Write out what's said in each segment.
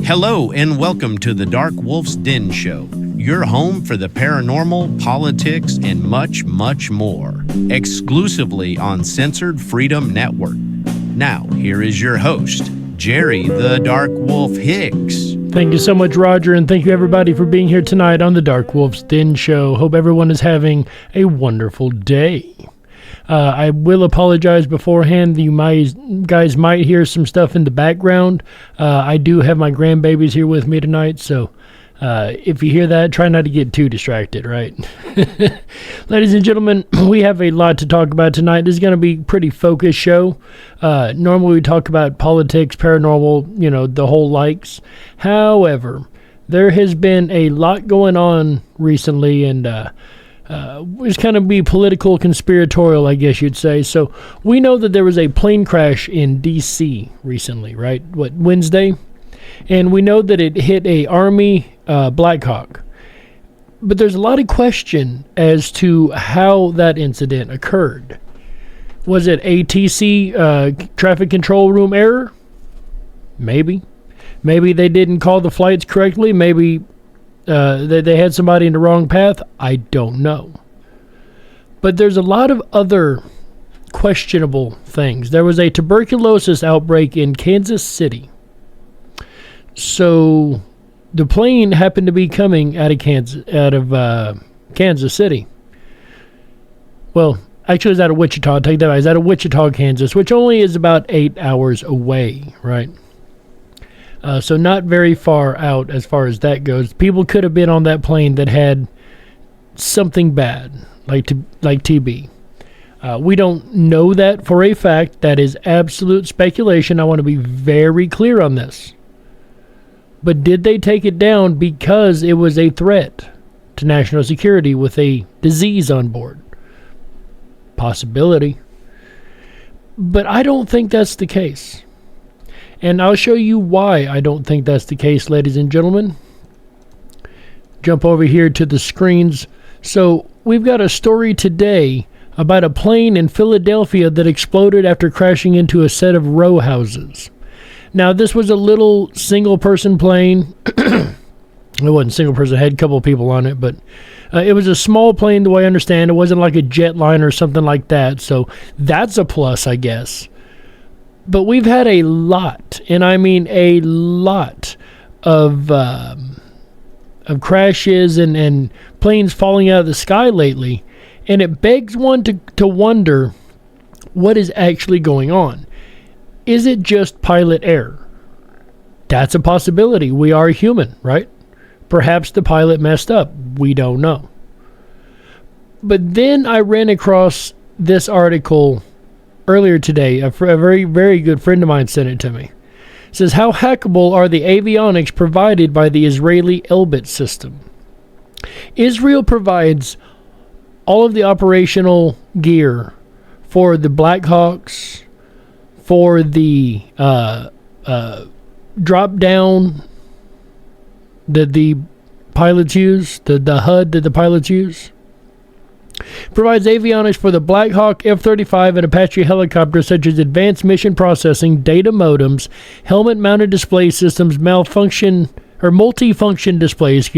Hello and welcome to the Dark Wolf's Den Show, your home for the paranormal, politics, and much, much more, exclusively on Censored Freedom Network. Now, here is your host, Jerry the Dark Wolf Hicks. Thank you so much, Roger, and thank you everybody for being here tonight on the Dark Wolf's Den Show. Hope everyone is having a wonderful day. I will apologize beforehand. You guys might hear some stuff in the background. I do have my grandbabies here with me tonight, so if you hear that, try not to get too distracted, right? Ladies and gentlemen, we have a lot to talk about tonight. This is going to be a pretty focused show. Normally we talk about politics, paranormal, the whole likes. However, there has been a lot going on recently, and it's kind of be political, conspiratorial, I guess you'd say. So we know that there was a plane crash in D.C. recently, right? Wednesday? And we know that it hit a Army Black Hawk. But there's a lot of question as to how that incident occurred. Was it ATC traffic control room error? Maybe. Maybe they didn't call the flights correctly. Maybe they had somebody in the wrong path. I don't know. But there's a lot of other questionable things. There was a tuberculosis outbreak in Kansas City. So the plane happened to be coming out of Kansas City. Well, actually it's out of Wichita. Take that back. It's out of Wichita, Kansas, which only is about 8 hours away, right? So not very far out as far as that goes. People could have been on that plane that had something bad, like TB. We don't know that for a fact. That is absolute speculation. I want to be very clear on this. But did they take it down because it was a threat to national security with a disease on board? Possibility. But I don't think that's the case. And I'll show you why I don't think that's the case, ladies and gentlemen. Jump over here to the screens. So we've got a story today about a plane in Philadelphia that exploded after crashing into a set of row houses. Now, this was a little single-person plane. It wasn't single-person. It had a couple of people on it, but it was a small plane, the way I understand. It wasn't like a jet line or something like that, so that's a plus, I guess. But we've had a lot, and I mean a lot, of crashes and planes falling out of the sky lately, and it begs one to wonder what is actually going on. Is it just pilot error? That's a possibility. We are human, right? Perhaps the pilot messed up. We don't know. But then I ran across this article earlier today. A very, very good friend of mine sent it to me. It says, how hackable are the avionics provided by the Israeli Elbit system? Israel provides all of the operational gear for the Black Hawks, for the drop down that the pilots use, the HUD that the pilots use. Provides avionics for the Black Hawk, F-35, and Apache helicopters, such as advanced mission processing, data modems, helmet-mounted display systems, multi-function displays,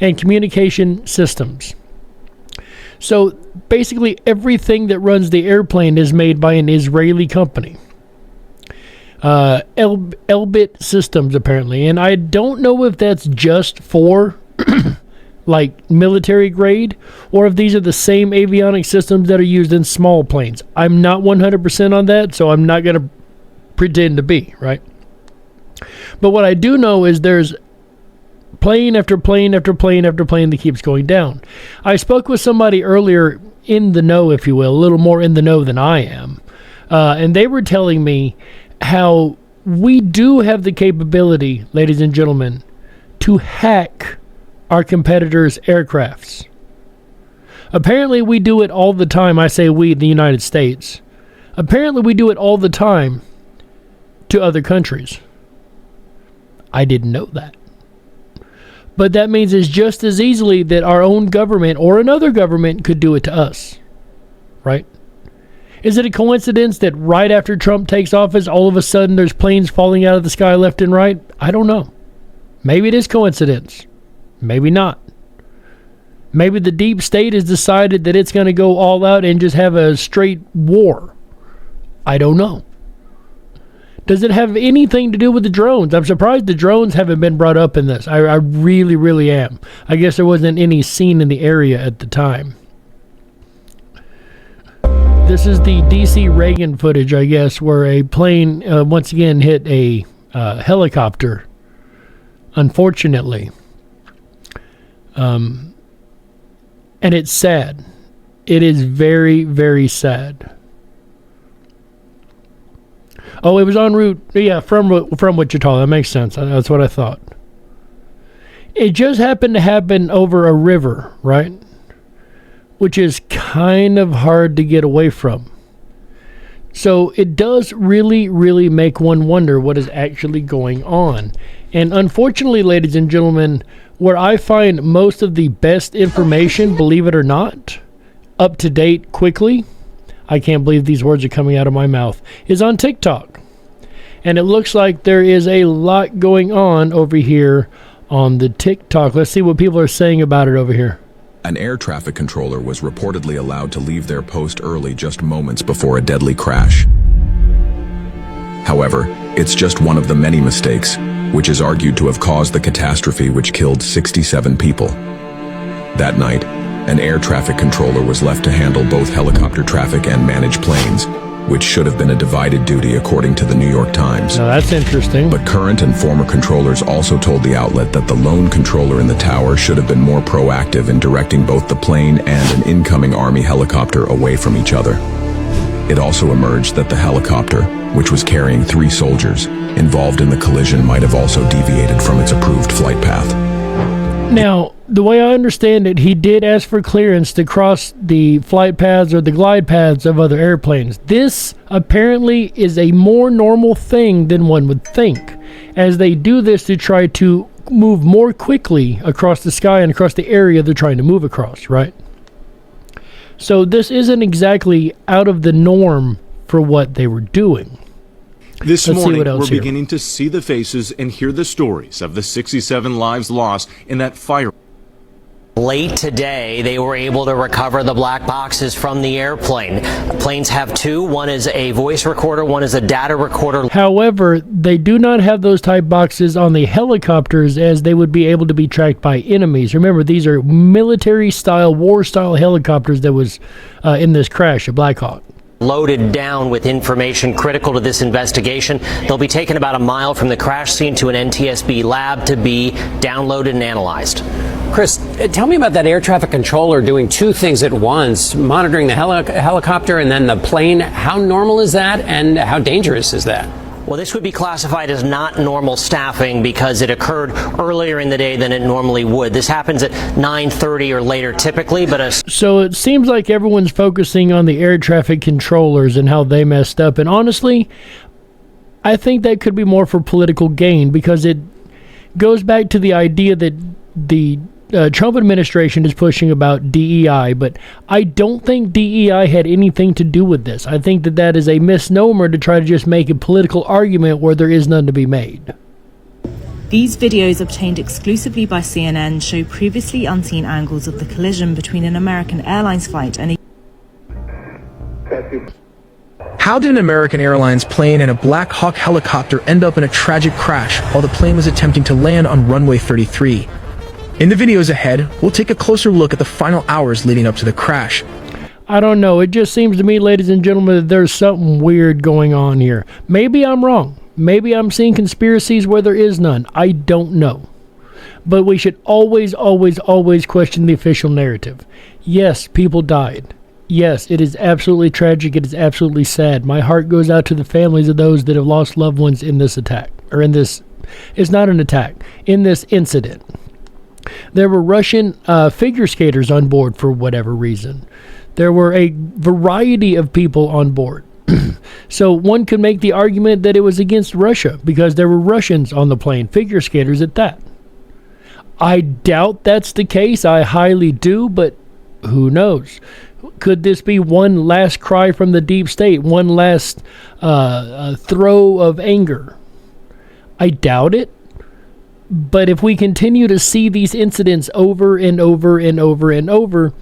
and communication systems. So basically everything that runs the airplane is made by an Israeli company. Elbit Systems, apparently. And I don't know if that's just for like military grade, or if these are the same avionic systems that are used in small planes. I'm not 100% on that, so I'm not going to pretend to be, right? But what I do know is there's plane after plane after plane after plane that keeps going down. I spoke with somebody earlier in the know, if you will, a little more in the know than I am. And they were telling me how we do have the capability, ladies and gentlemen, to hack our competitors' aircrafts. Apparently we do it all the time. I say we, the United States. Apparently we do it all the time to other countries. I didn't know that. But that means it's just as easily that our own government or another government could do it to us. Right? Is it a coincidence that right after Trump takes office, all of a sudden there's planes falling out of the sky left and right? I don't know. Maybe it is coincidence. Maybe not. Maybe the deep state has decided that it's going to go all out and just have a straight war. I don't know. Does it have anything to do with the drones? I'm surprised the drones haven't been brought up in this. I really, really am. I guess there wasn't any scene in the area at the time. This is the D.C. Reagan footage, I guess, where a plane once again hit a helicopter, unfortunately. And it's sad. It is very, very sad. Oh, it was en route. Yeah, from Wichita. That makes sense. That's what I thought. It just happened to happen over a river, right? Which is kind of hard to get away from. So it does really, really make one wonder what is actually going on. And unfortunately, ladies and gentlemen, where I find most of the best information, believe it or not, up to date quickly, I can't believe these words are coming out of my mouth, is on TikTok. And it looks like there is a lot going on over here on the TikTok. Let's see what people are saying about it over here. An air traffic controller was reportedly allowed to leave their post early just moments before a deadly crash. However, it's just one of the many mistakes, which is argued to have caused the catastrophe which killed 67 people. That night, an air traffic controller was left to handle both helicopter traffic and manage planes, which should have been a divided duty according to the New York Times. Now that's interesting. But current and former controllers also told the outlet that the lone controller in the tower should have been more proactive in directing both the plane and an incoming Army helicopter away from each other. It also emerged that the helicopter, which was carrying 3 soldiers, involved in the collision might have also deviated from its approved flight path. Now, the way I understand it, he did ask for clearance to cross the flight paths or the glide paths of other airplanes. This apparently is a more normal thing than one would think, as they do this to try to move more quickly across the sky and across the area they're trying to move across, right? So this isn't exactly out of the norm for what they were doing. This morning, we're beginning to see the faces and hear the stories of the 67 lives lost in that fire. Late today, they were able to recover the black boxes from the airplane. Planes have 2. One is a voice recorder, one is a data recorder. However, they do not have those type boxes on the helicopters, as they would be able to be tracked by enemies. Remember, these are military-style, war-style helicopters that was in this crash, a Black Hawk. Loaded down with information critical to this investigation. They'll be taken about a mile from the crash scene to an NTSB lab to be downloaded and analyzed. Chris, tell me about that air traffic controller doing 2 things at once, monitoring the helicopter and then the plane. How normal is that, and how dangerous is that? Well, this would be classified as not normal staffing because it occurred earlier in the day than it normally would. This happens at 9:30 or later typically, but So it seems like everyone's focusing on the air traffic controllers and how they messed up. And honestly, I think that could be more for political gain, because it goes back to the idea that the Trump administration is pushing about DEI, but I don't think DEI had anything to do with this. I think that that is a misnomer to try to just make a political argument where there is none to be made. These videos obtained exclusively by CNN show previously unseen angles of the collision between an American Airlines flight and a... How did an American Airlines plane and a Black Hawk helicopter end up in a tragic crash while the plane was attempting to land on runway 33? In the videos ahead, we'll take a closer look at the final hours leading up to the crash. I don't know. It just seems to me, ladies and gentlemen, that there's something weird going on here. Maybe I'm wrong. Maybe I'm seeing conspiracies where there is none. I don't know. But we should always, always, always question the official narrative. Yes, people died. Yes, it is absolutely tragic. It is absolutely sad. My heart goes out to the families of those that have lost loved ones in this attack. Or in this, it's not an attack, in this incident. There were Russian figure skaters on board for whatever reason. There were a variety of people on board. So one could make the argument that it was against Russia because there were Russians on the plane, figure skaters at that. I doubt that's the case. I highly do, but who knows? Could this be one last cry from the deep state, one last throw of anger? I doubt it. But if we continue to see these incidents over and over and over and over,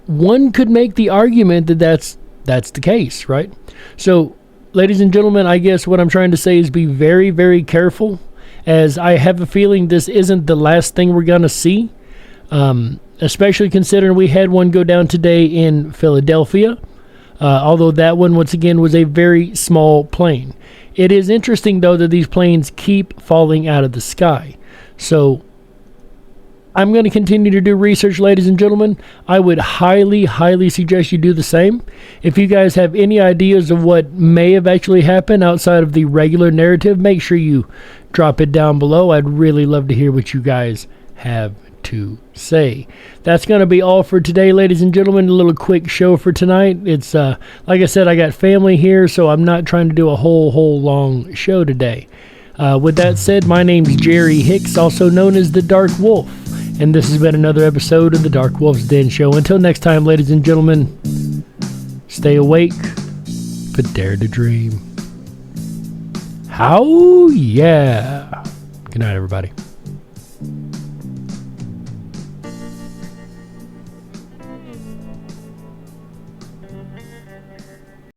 one could make the argument that that's the case, right? So, ladies and gentlemen, I guess what I'm trying to say is be very, very careful, as I have a feeling this isn't the last thing we're going to see. Especially considering we had one go down today in Philadelphia, although that one, once again, was a very small plane. It is interesting, though, that these planes keep falling out of the sky. So I'm going to continue to do research, ladies and gentlemen. I would highly, highly suggest you do the same. If you guys have any ideas of what may have actually happened outside of the regular narrative, make sure you drop it down below. I'd really love to hear what you guys have to say. That's going to be all for today, ladies and gentlemen. A little quick show for tonight. It's like I said, I got family here, so I'm not trying to do a whole long show today. With that said, my name's Jerry Hicks, also known as the Dark Wolf, and this has been another episode of the Dark Wolf's Den Show. Until next time, ladies and gentlemen, stay awake, but dare to dream. How yeah. Good night, everybody.